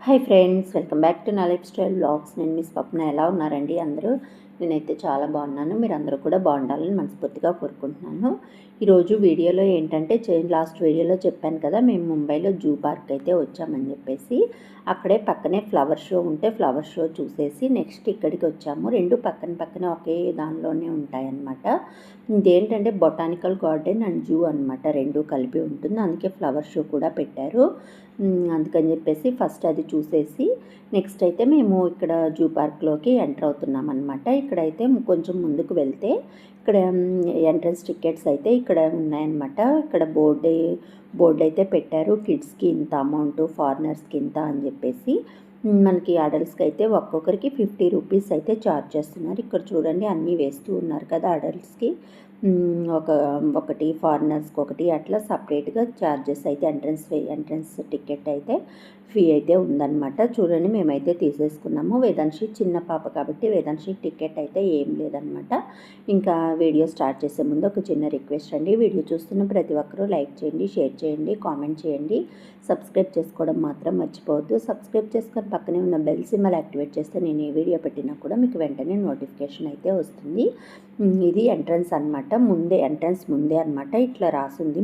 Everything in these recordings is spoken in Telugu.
Hi friends, welcome back to నా లైఫ్ స్టైల్ బ్లాగ్స్. నేను మీ స్వప్న. ఎలా ఉన్నారండి అందరూ? నేనైతే చాలా బాగున్నాను. మీరు అందరూ కూడా బాగుండాలని మనస్ఫూర్తిగా కోరుకుంటున్నాను. ఈరోజు వీడియోలో ఏంటంటే, లాస్ట్ వీడియోలో చెప్పాను కదా, మేము ముంబైలో జూ పార్క్ అయితే వచ్చామని చెప్పేసి. అక్కడే పక్కనే ఫ్లవర్ షో ఉంటే ఫ్లవర్ షో చూసేసి నెక్స్ట్ ఇక్కడికి వచ్చాము. రెండు పక్కన పక్కనే ఒకే దానిలోనే ఉంటాయన్నమాట. ఇదేంటంటే బొటానికల్ గార్డెన్ అండ్ జూ అనమాట, రెండు కలిపి ఉంటుంది. అందుకే ఫ్లవర్ షో కూడా పెట్టారు. అందుకని చెప్పేసి ఫస్ట్ అది చూసేసి నెక్స్ట్ అయితే మేము ఇక్కడ జూ పార్క్లోకి ఎంటర్ అవుతున్నాం అనమాట. ఇక్కడైతే కొంచెం ముందుకు వెళ్తే ఇక్కడ ఎంట్రన్స్ టికెట్స్ అయితే ఇక్కడ ఉన్నాయన్నమాట. ఇక్కడ బోర్డు అయితే పెట్టారు, కిడ్స్కి ఇంత అమౌంట్, ఫారినర్స్కి ఇంత అని చెప్పేసి. మనకి అడల్ట్స్కి అయితే ఒక్కొక్కరికి 50 రూపీస్ అయితే ఛార్జ్ చేస్తున్నారు. ఇక్కడ చూడండి అన్నీ వేస్తూ ఉన్నారు కదా అడల్ట్స్కి. ఒకటి ఫారినర్స్కి ఒకటి అట్లా సపరేట్గా ఛార్జెస్ అయితే ఎంట్రన్స్ టికెట్ అయితే ఫీ అయితే ఉందన్నమాట. చూడండి మేమైతే తీసేసుకున్నాము. వేదాంశి చిన్న పాప కాబట్టి వేదాంశి టికెట్ అయితే ఏం లేదనమాట. ఇంకా వీడియో స్టార్ట్ చేసే ముందు ఒక చిన్న రిక్వెస్ట్ అండి. వీడియో చూస్తున్న ప్రతి ఒక్కరూ లైక్ చేయండి, షేర్ చేయండి, కామెంట్ చేయండి, సబ్స్క్రైబ్ చేసుకోవడం మాత్రం మర్చిపోవద్దు. సబ్స్క్రైబ్ చేసుకొని పక్కనే ఉన్న బెల్ సింబల్ యాక్టివేట్ చేస్తే నేను ఏ వీడియో పెట్టినా కూడా మీకు వెంటనే నోటిఫికేషన్ అయితే వస్తుంది. ఇది ఎంట్రన్స్ అనమాట. ఎంట్రన్స్ ముందే అనమాట ఇట్లా రాసింది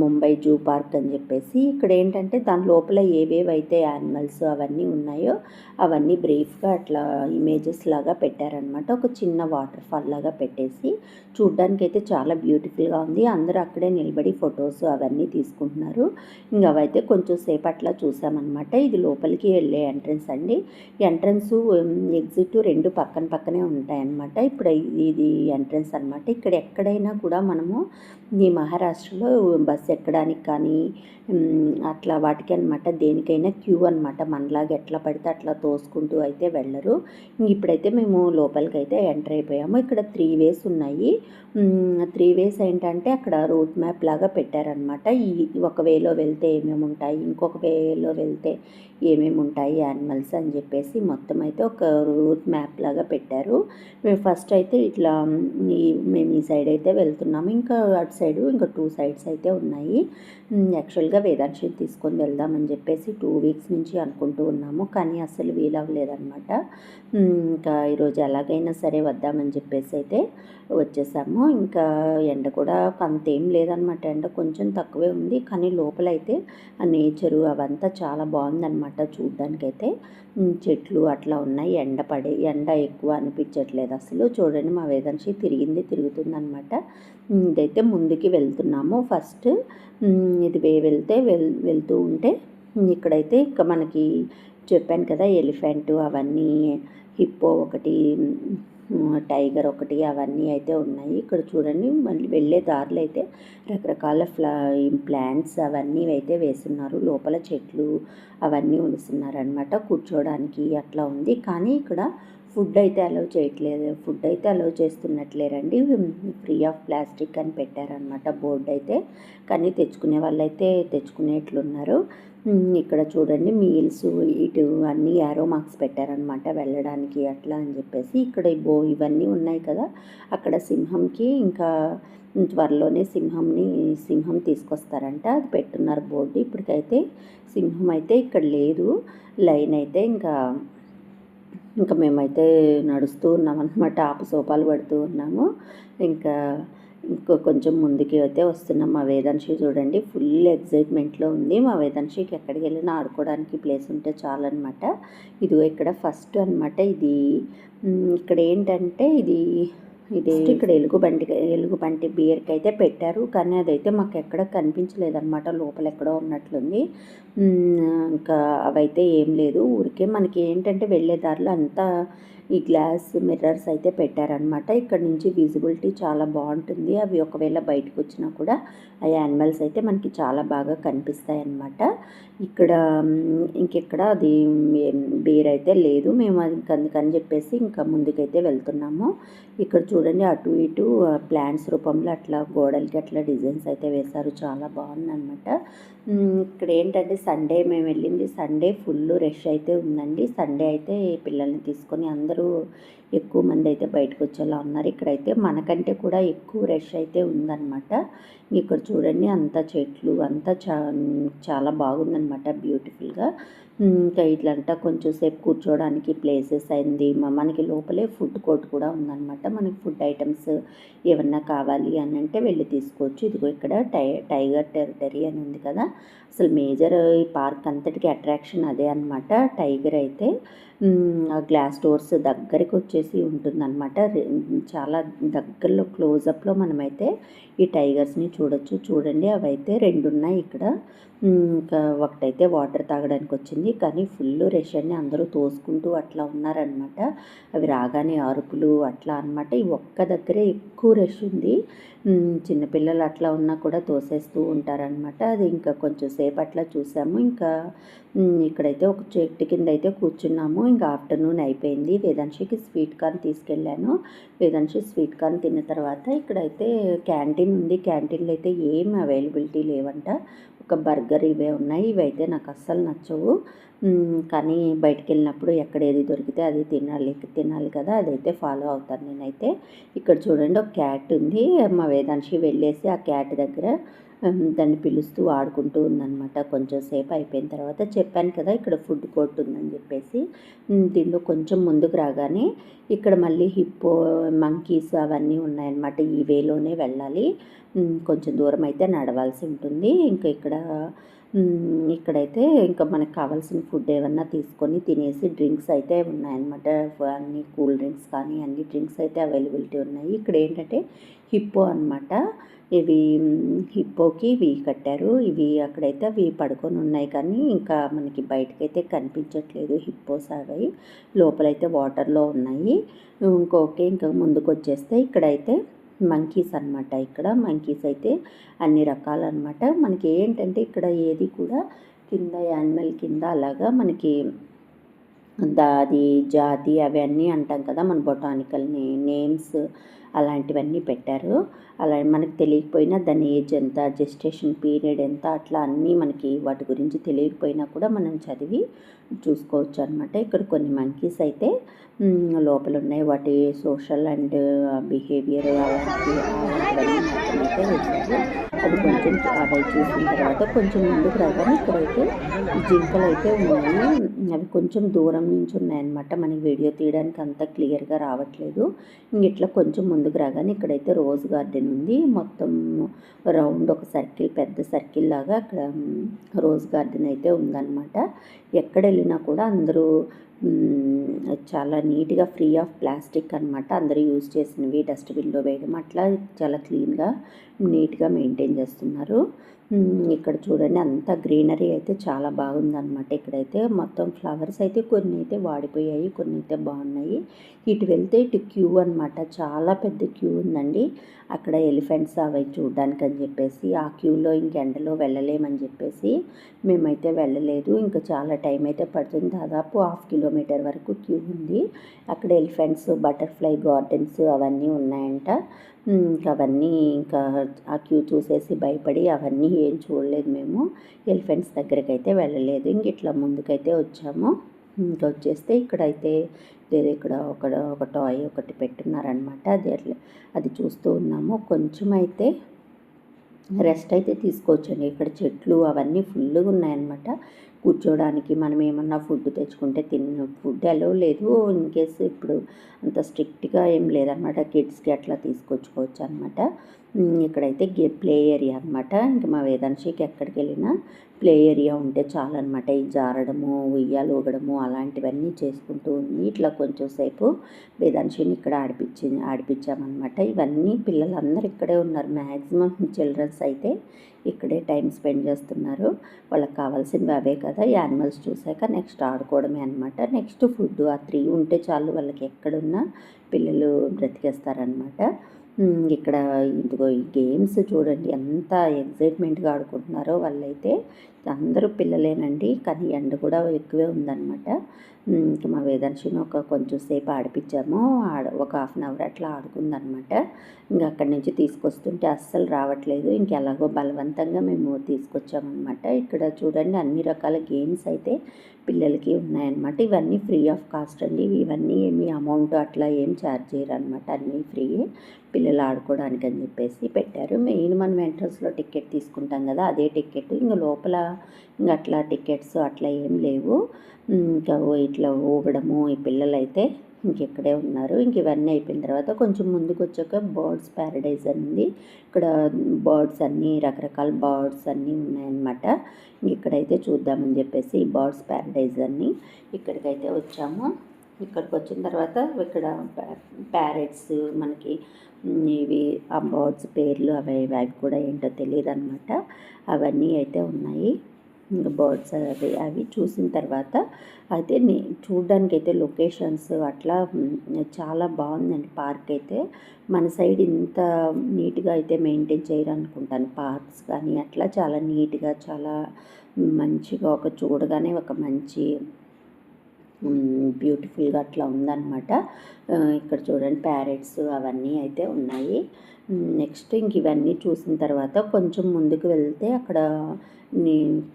ముంబై జూ పార్క్ అని చెప్పేసి. ఇక్కడ ఏంటంటే దాని లోపల ఏవేవైతే యానిమల్స్ అవన్నీ ఉన్నాయో అవన్నీ బ్రీఫ్గా అట్లా ఇమేజెస్ లాగా పెట్టారనమాట. ఒక చిన్న వాటర్ ఫాల్ లాగా పెట్టేసి చూడ్డానికి అయితే చాలా బ్యూటిఫుల్గా ఉంది. అందరూ అక్కడే నిలబడి ఫొటోస్ అవన్నీ తీసుకుంటున్నారు. ఇంకా అవైతే కొంచెం సేపు అట్లా చూసామన్నమాట. ఇది లోపలికి వెళ్ళే ఎంట్రన్స్ అండి. ఎంట్రన్స్ ఎగ్జిట్ రెండు పక్కనే ఉంటాయన్నమాట. ఇప్పుడు ఇది ఎంట్రన్స్ అనమాట. ఇక్కడ ఎక్కడైనా కూడా మనము ఈ మహారాష్ట్రలో బస్సు ఎక్కడానికి కానీ అట్లా వాటికి అనమాట దేనికైనా క్యూ అనమాట. మనలాగా ఎట్లా పడితే అట్లా తోసుకుంటూ అయితే వెళ్ళరు. ఇప్పుడైతే మేము లోపలికి అయితే ఎంటర్ అయిపోయాము. ఇక్కడ 3 వేస్ ఉన్నాయి. 3 వేస్ ఏంటంటే అక్కడ రూట్ మ్యాప్ లాగా పెట్టారనమాట. ఒక వేలో వెళ్తే ఏమేమి ఉంటాయి, ఇంకొక వేలో వెళ్తే ఏమేమి ఉంటాయి యానిమల్స్ అని చెప్పేసి మొత్తం అయితే ఒక రూట్ మ్యాప్ లాగా పెట్టారు. మేము ఫస్ట్ అయితే ఇట్లా మేము ఈ సైడ్ అయితే వెళ్తున్నాము. ఇంకా అటు సైడు ఇంకా 2 సైడ్స్ అయితే ఉన్నాయి. యాక్చువల్గా వేదాంశిని తీసుకొని వెళ్దామని చెప్పేసి 2 వీక్స్ నుంచి అనుకుంటూ ఉన్నాము, కానీ అసలు వీలవ్వలేదన్నమాట. ఇంకా ఈరోజు ఎలాగైనా సరే వద్దామని చెప్పేసి అయితే వచ్చేసాము. ఇంకా ఎండ కూడా అంతేం లేదనమాట, ఎండ కొంచెం తక్కువే ఉంది. కానీ లోపలైతే ఆ నేచరు అవంతా చాలా బాగుందన్నమాట. చూడ్డానికైతే చెట్లు అట్లా ఉన్నాయి. ఎండ ఎక్కువ అనిపించట్లేదు అసలు. చూడండి మా వేదాంశి తిరుగుతుందనమాట. ఇదైతే ముందుకి వెళ్తున్నాము. ఫస్ట్ ఇది వెళ్తూ ఉంటే ఇక్కడైతే ఇక మనకి చెప్పాను కదా ఎలిఫెంట్ అవన్నీ, హిప్పో ఒకటి, టైగర్ ఒకటి అవన్నీ అయితే ఉన్నాయి. ఇక్కడ చూడండి మళ్ళీ వెళ్ళే దారిలో అయితే రకరకాల ప్లాంట్స్ అవన్నీ అయితే వేస్తున్నారు. లోపల చెట్లు అవన్నీ ఉంచుతున్నారనమాట కూర్చోడానికి అట్లా ఉంది. కానీ ఇక్కడ ఫుడ్ అయితే అలౌ చేస్తున్నట్లేరండి. ఫ్రీ ఆఫ్ ప్లాస్టిక్ అని పెట్టారనమాట బోర్డు అయితే. కానీ తెచ్చుకునే వాళ్ళైతే తెచ్చుకునేట్లున్నారు. ఇక్కడ చూడండి మీల్స్ ఇటు అన్నీ యారో మార్క్స్ పెట్టారనమాట వెళ్ళడానికి అట్లా అని చెప్పేసి. ఇక్కడ ఇవన్నీ ఉన్నాయి కదా, అక్కడ సింహంకి ఇంకా త్వరలోనే సింహం తీసుకొస్తారంట, అది పెట్టున్నారు బోర్డు. ఇప్పటికైతే సింహం అయితే ఇక్కడ లేదు. లైన్ అయితే ఇంకా మేమైతే నడుస్తూ ఉన్నామన్నమాట. ఆపసోపాలు పడుతూ ఉన్నాము. ఇంకా కొంచెం ముందుకి అయితే వస్తున్నాం. మా వేదాంశి చూడండి ఫుల్ ఎగ్జైట్మెంట్లో ఉంది. మా వేదాంశికి ఎక్కడికి వెళ్ళినా ఆడుకోవడానికి ప్లేస్ ఉంటే చాలన్నమాట. ఇది ఇక్కడ ఫస్ట్ అనమాట. ఇక్కడ ఏంటంటే ఇది ఇక్కడ ఎలుగుబంటి బియర్కి అయితే పెట్టారు, కానీ అదైతే మాకు ఎక్కడ కనిపించలేదన్నమాట. లోపల ఎక్కడో ఉన్నట్లుంది. ఇంకా అవైతే ఏం లేదు. ఊరికే మనకి ఏంటంటే వెళ్ళే దారిలో అంతా ఈ గ్లాస్ మిర్రర్స్ అయితే పెట్టారనమాట. ఇక్కడ నుంచి విజిబిలిటీ చాలా బాగుంటుంది. అవి ఒకవేళ బయటకు వచ్చినా కూడా ఆ యానిమల్స్ అయితే మనకి చాలా బాగా కనిపిస్తాయి అన్నమాట. ఇంకెక్కడ అది బేర్ అయితే లేదు. మేము అది అందుకని చెప్పేసి ఇంకా ముందుకైతే వెళ్తున్నాము. ఇక్కడ చూడండి అటు ఇటు ప్లాంట్స్ రూపంలో అట్లా గోడలకి అట్లా డిజైన్స్ అయితే వేశారు, చాలా బాగుందన్నమాట. ఇక్కడ ఏంటంటే మేము వెళ్ళింది సండే, ఫుల్ రష్ అయితే ఉందండి. సండే అయితే పిల్లల్ని తీసుకొని అందరూ ఎక్కువ మంది అయితే బయటకు వచ్చేలా ఉన్నారు. ఇక్కడైతే మనకంటే కూడా ఎక్కువ రష్ అయితే ఉందన్నమాట. ఇక్కడ చూడండి అంతా చెట్లు అంతా చాలా బాగుందన్నమాట, బ్యూటిఫుల్గా. ఇంకా ఇట్లంతా కొంచెం సేపు కూర్చోవడానికి ప్లేసెస్ అయింది. మనకి లోపలే ఫుడ్ కోర్ట్ కూడా ఉందన్నమాట. మనకి ఫుడ్ ఐటమ్స్ ఏమన్నా కావాలి అని అంటే వెళ్ళి తీసుకోవచ్చు. ఇదిగో ఇక్కడ టైగర్ టెరిటరీ అని ఉంది కదా, అసలు మేజర్ ఈ పార్క్ అంతటికి అట్రాక్షన్ అదే అనమాట. టైగర్ అయితే గ్లాస్ డోర్స్ దగ్గరికి వచ్చేసి ఉంటుందన్నమాట. చాలా దగ్గరలో క్లోజప్లో మనమైతే ఈ టైగర్స్ని చూడొచ్చు. చూడండి, అవైతే 2 ఉన్నాయి ఇక్కడ. ఇంకా ఒకటైతే వాటర్ తాగడానికి వచ్చింది, కానీ ఫుల్ రష్ అండి, అందరూ తోసుకుంటూ అట్లా ఉన్నారనమాట. అవి రాగానే అరుపులు అట్లా అనమాట. ఈ ఒక్క దగ్గరే ఎక్కువ రష్ ఉంది. చిన్నపిల్లలు అట్లా ఉన్నా కూడా తోసేస్తూ ఉంటారనమాట. అది ఇంకా కొంచెం సేపు అట్లా చూసాము. ఇంకా ఇక్కడైతే ఒక చెట్టు కింద అయితే కూర్చున్నాము. ఇంకా ఆఫ్టర్నూన్ అయిపోయింది. వేదాంశికి స్వీట్ కార్న్ తీసుకెళ్ళాను. వేదాంశి స్వీట్ కార్న్ తిన్న తర్వాత ఇక్కడైతే క్యాంటీన్ ఉంది. క్యాంటీన్లో అయితే ఏం అవైలబిలిటీ లేవంట. ఒక బర్గర్ ఇవే ఉన్నాయి. ఇవైతే నాకు అస్సలు నచ్చవు. కానీ బయటికి వెళ్ళినప్పుడు ఎక్కడ ఏది దొరికితే అది తినాలి కదా, అదైతే ఫాలో అవుతాను నేనైతే. ఇక్కడ చూడండి, ఒక క్యాట్ ఉంది. మా వేదాంశి వెళ్ళేసి ఆ క్యాట్ దగ్గర దాన్ని పిలుస్తూ ఆడుకుంటూ ఉందన్నమాట. కొంచెం సేపు అయిపోయిన తర్వాత చెప్పాను కదా ఇక్కడ ఫుడ్ కోర్ట్ ఉందని చెప్పేసి. దీనిలో కొంచెం ముందుకు రాగానే ఇక్కడ మళ్ళీ హిప్పో, మంకీస్ అవన్నీ ఉన్నాయన్నమాట. ఈ వేలోనే వెళ్ళాలి. కొంచెం దూరం అయితే నడవాల్సి ఉంటుంది. ఇంకా ఇక్కడైతే ఇంకా మనకు కావాల్సిన ఫుడ్ ఏమన్నా తీసుకొని తినేసి డ్రింక్స్ అయితే ఉన్నాయన్నమాట. అన్ని కూల్ డ్రింక్స్ కానీ అన్ని డ్రింక్స్ అయితే అవైలబిలిటీ ఉన్నాయి. ఇక్కడ ఏంటంటే హిప్పో అనమాట. ఇవి హిప్పోకి ఇవి కట్టారు. ఇవి అక్కడైతే అవి పడుకొని ఉన్నాయి, కానీ ఇంకా మనకి బయటకైతే కనిపించట్లేదు హిప్పోస్. అవి లోపలైతే వాటర్లో ఉన్నాయి. ఇంకా ముందుకు వచ్చేస్తే ఇక్కడైతే మంకీస్ అనమాట. ఇక్కడ మంకీస్ అయితే అన్ని రకాలన్నమాట. మనకి ఏంటంటే ఇక్కడ ఏది కూడా కింద యానిమల్ కింద అలాగా మనకి అది జాతి అవన్నీ అంటాం కదా, మన బొటానికల్ నేమ్స్ అలాంటివన్నీ పెట్టారు. అలా మనకు తెలియకపోయినా దాని ఏజ్ ఎంత, జెస్టేషన్ పీరియడ్ ఎంత, అట్లా అన్నీ మనకి వాటి గురించి తెలియకపోయినా కూడా మనం చదివి చూసుకోవచ్చు అనమాట. ఇక్కడ కొన్ని మంకీస్ అయితే లోపల ఉన్నాయి. వాటి సోషల్ అండ్ బిహేవియర్ అలాంటివన్నీ మొత్తం అయితే వేశారు. అది కొంచెం అవి చూసిన తర్వాత కొంచెం ముందుకు రాగానే ఇక్కడైతే జింకలు అయితే ఉన్నాయి. అవి కొంచెం దూరం నుంచి ఉన్నాయన్నమాట. మనకి వీడియో తీయడానికి అంత క్లియర్గా రావట్లేదు. ఇట్లా కొంచెం ముందుకు రాగానే ఇక్కడైతే రోజ్ గార్డెన్ ఉంది. మొత్తం రౌండ్ ఒక సర్కిల్, పెద్ద సర్కిల్ లాగా అక్కడ రోజ్ గార్డెన్ అయితే ఉందన్నమాట. ఎక్కడ వెళ్ళినా కూడా అందరూ చాలా నీట్గా, ఫ్రీ ఆఫ్ ప్లాస్టిక్ అనమాట. అందరూ యూజ్ చేసినవి డస్ట్బిన్లో వేయడం, అట్లా చాలా క్లీన్గా నీట్గా మెయింటైన్ చేస్తున్నారు. ఇక్కడ చూడండి, అంతా గ్రీనరీ అయితే చాలా బాగుందన్నమాట. ఇక్కడైతే మొత్తం ఫ్లవర్స్ అయితే కొన్ని అయితే వాడిపోయాయి, కొన్ని అయితే బాగున్నాయి. ఇటు వెళ్తే ఇటు క్యూ అనమాట. చాలా పెద్ద క్యూ ఉందండి. అక్కడ ఎలిఫెంట్స్ అవి చూడడానికి అని చెప్పేసి ఆ క్యూలో ఇంకెండలో వెళ్ళలేమని చెప్పేసి మేమైతే వెళ్ళలేదు. ఇంకా చాలా టైం అయితే పడుతుంది. దాదాపు 1/2 కిలోమీటర్ వరకు క్యూ ఉంది. అక్కడ ఎలిఫెంట్స్, బటర్ఫ్లై గార్డెన్స్ అవన్నీ ఉన్నాయంట. అవన్నీ ఇంకా ఆ క్యూ చూసేసి భయపడి అవన్నీ ఏం చూడలేదు మేము. ఎలిఫెంట్స్ దగ్గరికి అయితే వెళ్ళలేదు. ఇట్లా ముందుకైతే వచ్చాము. ఇంకా వచ్చేస్తే ఇక్కడైతే ఇక్కడ ఒక టాయ్ ఒకటి పెట్టున్నారనమాట. అది చూస్తూ ఉన్నాము. కొంచెం అయితే రెస్ట్ అయితే తీసుకోవచ్చండి. ఇక్కడ చెట్లు అవన్నీ ఫుల్గా ఉన్నాయన్నమాట. కూర్చోడానికి మనం ఏమన్నా ఫుడ్ తెచ్చుకుంటే ఫుడ్ అలో లేదు. ఇన్ కేసు ఇప్పుడు అంత స్ట్రిక్ట్గా ఏం లేదనమాట. కిడ్స్కి అట్లా తీసుకొచ్చుకోవచ్చు అనమాట. ఇక్కడైతే ప్లే ఏరియా అనమాట. ఇంకా మా వేదాంశికి ఎక్కడికి వెళ్ళినా ప్లే ఏరియా ఉంటే చాలన్నమాట. ఈ జారడము, ఉయ్యాలు ఊగడము అలాంటివన్నీ చేసుకుంటూ ఉంది. ఇట్లా కొంచెం సేపు వేదాంశిని ఇక్కడ ఆడిపించామన్నమాట. ఇవన్నీ పిల్లలందరూ ఇక్కడే ఉన్నారు. మ్యాక్సిమం చిల్డ్రన్స్ అయితే ఇక్కడే టైం స్పెండ్ చేస్తున్నారు. వాళ్ళకి కావాల్సినవి అవే కదా. యానిమల్స్ చూసాక నెక్స్ట్ ఆడుకోవడమే అనమాట. Next food. ఆ 3 ఉంటే చాలు వాళ్ళకి, ఎక్కడున్నా పిల్లలు బ్రతికేస్తారనమాట. ఇక్కడ ఇదిగో ఈ గేమ్స్ చూడండి ఎంత ఎగ్జైట్మెంట్గా ఆడుకుంటున్నారో వాళ్ళైతే. అందరూ పిల్లలేనండి, కానీ ఎండ కూడా ఎక్కువే ఉందన్నమాట. ఇంకా మా వేదాంశిని కొంచెం సేపు ఆడిపించాము. ఒక 1/2 అవర్ అట్లా ఆడుకుందనమాట. ఇంకా అక్కడి నుంచి తీసుకొస్తుంటే అస్సలు రావట్లేదు. ఇంకెలాగో బలవంతంగా మేము తీసుకొచ్చామన్నమాట. ఇక్కడ చూడండి, అన్ని రకాల గేమ్స్ అయితే పిల్లలకి ఉన్నాయన్నమాట. ఇవన్నీ ఫ్రీ ఆఫ్ కాస్ట్ అండి. ఇవన్నీ ఏమి అమౌంట్ అట్లా ఏం ఛార్జ్ చేయరు అనమాట. అన్నీ ఫ్రీయే, పిల్లలు ఆడుకోవడానికి అని చెప్పేసి పెట్టారు. మెయిన్ మనం ఎంట్రన్స్లో టికెట్ తీసుకుంటాం కదా, అదే టికెట్. ఇంకా లోపల ఇంకా అట్లా టికెట్స్ అట్లా ఏం లేవు. ఇంకా ఇట్లా ఊగడము ఈ పిల్లలైతే ఇంకెక్కడే ఉన్నారు. ఇంక ఇవన్నీ అయిపోయిన తర్వాత కొంచెం ముందుకు వచ్చాక బర్డ్స్ ప్యారడైజ్ అని ఉంది. ఇక్కడ బర్డ్స్ అన్నీ రకరకాల బర్డ్స్ అన్నీ ఉన్నాయన్నమాట. ఇక్కడైతే చూద్దామని చెప్పేసి ఈ బర్డ్స్ ప్యారడైజ్ అన్నీ ఇక్కడికైతే వచ్చాము. ఇక్కడికి వచ్చిన తర్వాత ఇక్కడ ప్యారెట్స్ మనకి ఇవి ఆ బర్డ్స్ పేర్లు అవి కూడా ఏంటో తెలియదు అనమాట. అవన్నీ అయితే ఉన్నాయి. ఇంకా బర్డ్స్ అవి చూసిన తర్వాత అయితే చూడ్డానికి అయితే లొకేషన్స్ అట్లా చాలా బాగుందండి. పార్క్ అయితే మన సైడ్ ఇంత నీట్గా అయితే మెయింటైన్ చేయరు అనుకుంటాను. పార్క్స్ కానీ అట్లా చాలా నీట్గా చాలా మంచిగా చూడగానే ఒక మంచి బ్యూటిఫుల్గా అట్లా ఉందన్నమాట. ఇక్కడ చూడండి ప్యారెట్స్ అవన్నీ అయితే ఉన్నాయి. నెక్స్ట్ ఇంక ఇవన్నీ చూసిన తర్వాత కొంచెం ముందుకు వెళ్తే అక్కడ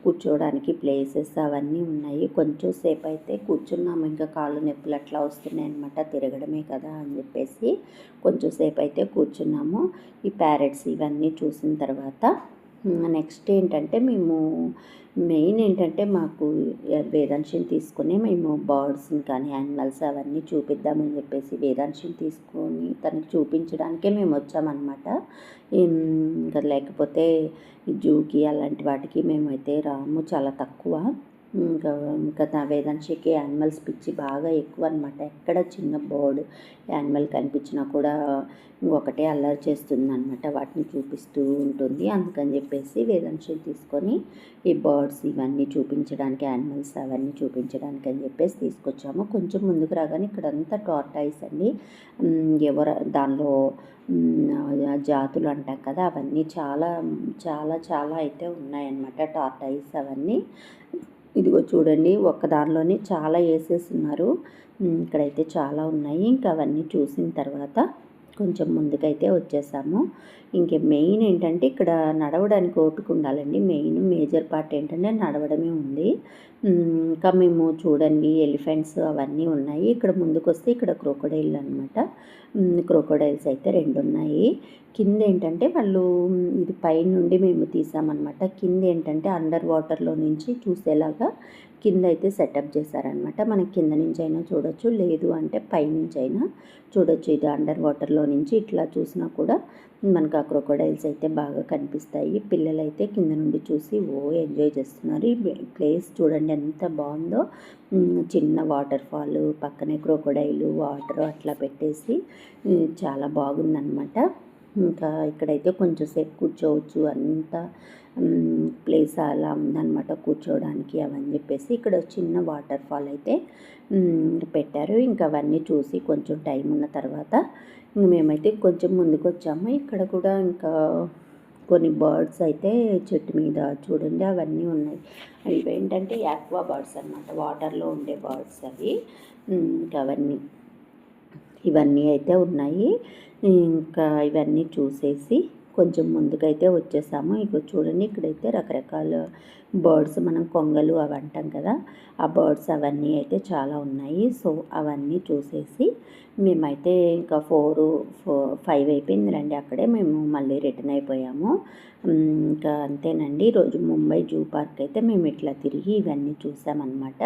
కూర్చోవడానికి ప్లేసెస్ అవన్నీ ఉన్నాయి. కొంచెం సేపు అయితే కూర్చున్నాము. ఇంకా కాళ్ళు నొప్పులు అట్లా వస్తున్నాయి అనమాట, తిరగడమే కదా అని చెప్పేసి కొంచెం సేపు అయితే కూర్చున్నాము. ఈ ప్యారెట్స్ ఇవన్నీ చూసిన తర్వాత నెక్స్ట్ ఏంటంటే మేము మెయిన్ ఏంటంటే మాకు వేదాంశిని తీసుకుని మేము బర్డ్స్ని కానీ యానిమల్స్ అవన్నీ చూపిద్దామని చెప్పేసి వేదాంశిని తీసుకొని తనకి చూపించడానికే మేము వచ్చామన్నమాట. ఇంకా లేకపోతే జూకి అలాంటి వాటికి మేమైతే రాము, చాలా తక్కువ. ఇంకా నా వేదాంశికి యానిమల్స్ పిచ్చి బాగా ఎక్కువ అనమాట. ఎక్కడ చిన్న బర్డ్ యానిమల్ కనిపించినా కూడా ఒకటే అల్లరి చేస్తుంది అనమాట, వాటిని చూపిస్తూ ఉంటుంది. అందుకని చెప్పేసి వేదాంశిని తీసుకొని ఈ బర్డ్స్ ఇవన్నీ చూపించడానికి యానిమల్స్ అవన్నీ చూపించడానికి అని చెప్పేసి తీసుకొచ్చాము. కొంచెం ముందుకు రాగానే ఇక్కడంతా టార్టాయిస్ అండి. దానిలో జాతులు అంటాం కదా, అవన్నీ చాలా చాలా చాలా అయితే ఉన్నాయన్నమాట టార్టాయిస్ అవన్నీ. ఇదిగో చూడండి, ఒక్క దానిలోనే చాలా వేసేస్తున్నారు. ఇక్కడైతే చాలా ఉన్నాయి. ఇంకా అవన్నీ చూసిన తర్వాత కొంచెం ముందుకైతే వచ్చేసాము. ఇంకే మెయిన్ ఏంటంటే ఇక్కడ నడవడానికి ఓపిక ఉండాలండి. మేజర్ పార్ట్ ఏంటంటే నడవడమే ఉంది. ఇంకా మేము చూడండి ఎలిఫెంట్స్ అవన్నీ ఉన్నాయి. ఇక్కడ ముందుకు వస్తే ఇక్కడ క్రోకోడైల్ అనమాట. క్రోకోడైల్స్ అయితే 2 ఉన్నాయి. కింద ఏంటంటే వాళ్ళు ఇది పైనుండి మేము తీసామన్నమాట. కింద ఏంటంటే అండర్ వాటర్లో నుంచి చూసేలాగా కింద అయితే సెటప్ చేశారనమాట. మనకి కింద నుంచి అయినా చూడొచ్చు, లేదు అంటే పైనుంచి అయినా చూడొచ్చు. ఇది అండర్ వాటర్లో నుంచి ఇట్లా చూసినా కూడా మనకు ఆ క్రొకోడైల్స్ అయితే బాగా కనిపిస్తాయి. పిల్లలైతే కింద నుండి చూసి ఎంజాయ్ చేస్తున్నారు. ఈ ప్లేస్ చూడండి ఎంత బాగుందో. చిన్న వాటర్ ఫాల్ పక్కనే క్రొకోడైలు వాటర్ అట్లా పెట్టేసి చాలా బాగుందన్నమాట. ఇంకా ఇక్కడైతే కొంచెం సేపు కూర్చోవచ్చు, అంత ప్లేస్ అలా ఉందన్నమాట కూర్చోవడానికి అవని చెప్పేసి. ఇక్కడ చిన్న వాటర్ ఫాల్ అయితే పెట్టారు. ఇంకా అవన్నీ చూసి కొంచెం టైం ఉన్న తర్వాత మేమైతే కొంచెం ముందుకు వచ్చాము. ఇక్కడ కూడా ఇంకా కొన్ని బర్డ్స్ అయితే చెట్టు మీద చూడండి అవన్నీ ఉన్నాయి. అవి ఏంటంటే యాక్వా బర్డ్స్ అన్నమాట, వాటర్లో ఉండే బర్డ్స్ అవి. ఇంకా ఇవన్నీ అయితే ఉన్నాయి. ఇంకా ఇవన్నీ చూసేసి కొంచెం ముందుకైతే వచ్చేసాము. ఇక చూడండి ఇక్కడైతే రకరకాల బర్డ్స్, మనం కొంగలు అవి అంటాం కదా, ఆ బర్డ్స్ అవన్నీ అయితే చాలా ఉన్నాయి. సో అవన్నీ చూసేసి మేమైతే ఇంకా 5 అయిపోయింది రండి, అక్కడే మేము మళ్ళీ రిటర్న్ అయిపోయాము. ఇంకా అంతేనండి. ఈరోజు ముంబై జూ పార్క్ అయితే మేము ఇట్లా తిరిగి ఇవన్నీ చూసామన్నమాట.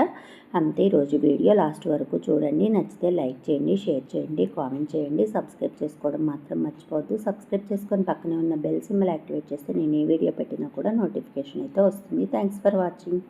అంతే ఈరోజు వీడియో. లాస్ట్ వరకు చూడండి. నచ్చితే లైక్ చేయండి, షేర్ చేయండి, కామెంట్ చేయండి, సబ్స్క్రైబ్ చేసుకోవడం మాత్రం మర్చిపోవద్దు. సబ్స్క్రైబ్ చేసుకొని పక్కనే ఉన్న బెల్ సింబల్ యాక్టివేట్ చేస్తే నేను ఏ వీడియో పెట్టినా కూడా నోటిఫికేషన్ అయితే వస్తుంది. Thanks for watching.